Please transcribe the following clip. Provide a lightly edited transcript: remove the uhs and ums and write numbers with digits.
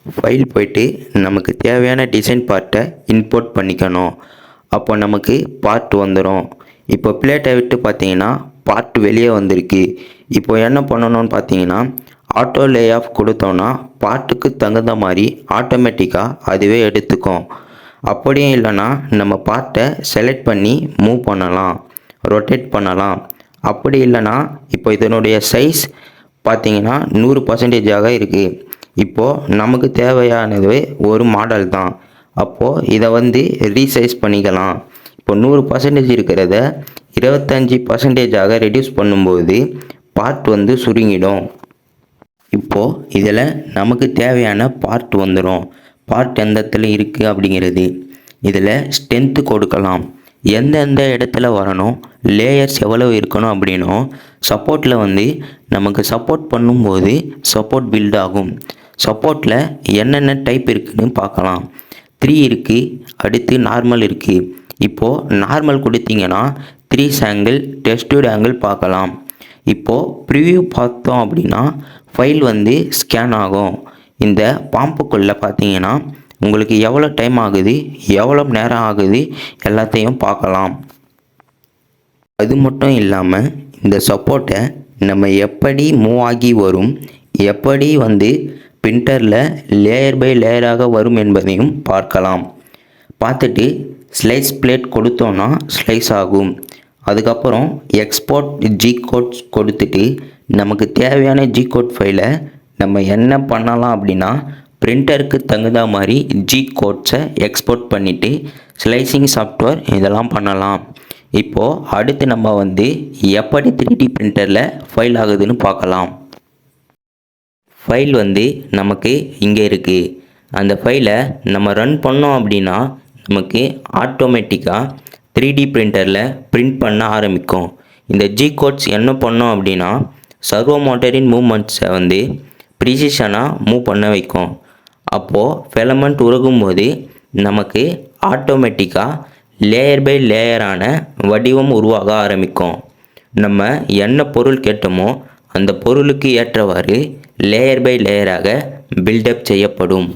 File போய்ட்டு நமக்கு தேவையான டிசைன் பார்ட்டை இம்போர்ட் பண்ணிக்கணும். அப்போ நமக்கு பார்ட் வந்துடும். இப்போ பிளேட்டை விட்டு பார்த்தீங்கன்னா பார்ட் வெளியே வந்திருக்கு. இப்போ என்ன பண்ணணும்னு பார்த்தீங்கன்னா ஆட்டோ லே ஆஃப் கொடுத்தோன்னா பார்ட்டுக்கு தகுந்த மாதிரி ஆட்டோமேட்டிக்காக அதுவே எடுத்துக்கும். அப்படியும் இல்லைன்னா நம்ம பார்ட்டை செலக்ட் பண்ணி மூவ் பண்ணலாம், ரொட்டேட் பண்ணலாம். அப்படி இல்லைன்னா இப்போ இதனுடைய சைஸ் பார்த்தீங்கன்னா 100% இருக்குது. இப்போது நமக்கு தேவையானது ஒரு மாடல் தான். அப்போது இதை ரீசைஸ் பண்ணிக்கலாம். இப்போ 100% இருக்கிறத 25%ஆக ரெடியூஸ் பண்ணும்போது பார்ட் சுருங்கிடும். இப்போது இதில் நமக்கு தேவையான பார்ட் வந்துடும். பார்ட் எந்த இடத்துல இருக்குது அப்படிங்கிறது இதில் ஸ்ட்ரென்த்து கொடுக்கலாம். எந்தெந்த இடத்துல வரணும், லேயர்ஸ் எவ்வளோ இருக்கணும் அப்படின்னும் சப்போர்ட்டில் நமக்கு சப்போர்ட் பண்ணும்போது சப்போர்ட் பில்ட் ஆகும். சப்போர்ட்டில் என்னென்ன டைப் இருக்குதுன்னு பார்க்கலாம். 3 இருக்குது, அடுத்து நார்மல் இருக்குது. இப்போது நார்மல் கொடுத்தீங்கன்னா 3 ஆங்கிள் டெஸ்டட் ஆங்கிள் பார்க்கலாம். இப்போது ப்ரிவ்யூ பார்த்தோம் அப்படின்னா ஃபைல் ஸ்கேன் ஆகும். இந்த பாம்புக்குள்ளே பார்த்தீங்கன்னா உங்களுக்கு எவ்வளோ டைம் ஆகுது, எவ்வளோ நேரம் ஆகுது எல்லாத்தையும் பார்க்கலாம். அது மட்டும் இல்லாமல் இந்த சப்போர்ட்டை நம்ம எப்படி மூவ் ஆகி வரும், எப்படி பிரிண்டரில் லேயர் பை லேயராக வரும் என்பதையும் பார்க்கலாம். பார்த்துட்டு ஸ்லைஸ் பிளேட் கொடுத்தோன்னா ஸ்லைஸ் ஆகும். அதுக்கப்புறம் எக்ஸ்போர்ட் ஜி கோட்ஸ் கொடுத்துட்டு நமக்கு தேவையான ஜி கோட் ஃபைலை நம்ம என்ன பண்ணலாம் அப்படின்னா பிரிண்டருக்கு தகுந்த மாதிரி ஜி கோட்ஸை எக்ஸ்போர்ட் பண்ணிவிட்டு ஸ்லைசிங் சாஃப்ட்வேர் இதெல்லாம் பண்ணலாம். இப்போது அடுத்து நம்ம எப்படி 3D பிரிண்டரில் ஃபைல் ஆகுதுன்னு பார்க்கலாம். ஃபைல் நமக்கு இங்கே இருக்குது. அந்த ஃபைலை நம்ம ரன் பண்ணோம் அப்படின்னா நமக்கு ஆட்டோமேட்டிக்காக 3D பிரிண்டரில் பிரிண்ட் பண்ண ஆரம்பிக்கும். இந்த ஜி கோட்ஸ் என்ன பண்ணோம் அப்படின்னா சர்வோ மோட்டரின் மூமெண்ட்ஸை ப்ரிசிஷனாக மூவ் பண்ண வைக்கும். அப்போது ஃபிலமெண்ட் உருகும்போது நமக்கு ஆட்டோமேட்டிக்காக லேயர் பை லேயரான வடிவம் உருவாக ஆரம்பிக்கும். நம்ம என்ன பொருள் கேட்டோமோ அந்த பொருளுக்கு ஏற்றவாறு லேயர் பை லேயராக பில்டப் செய்யப்படும்.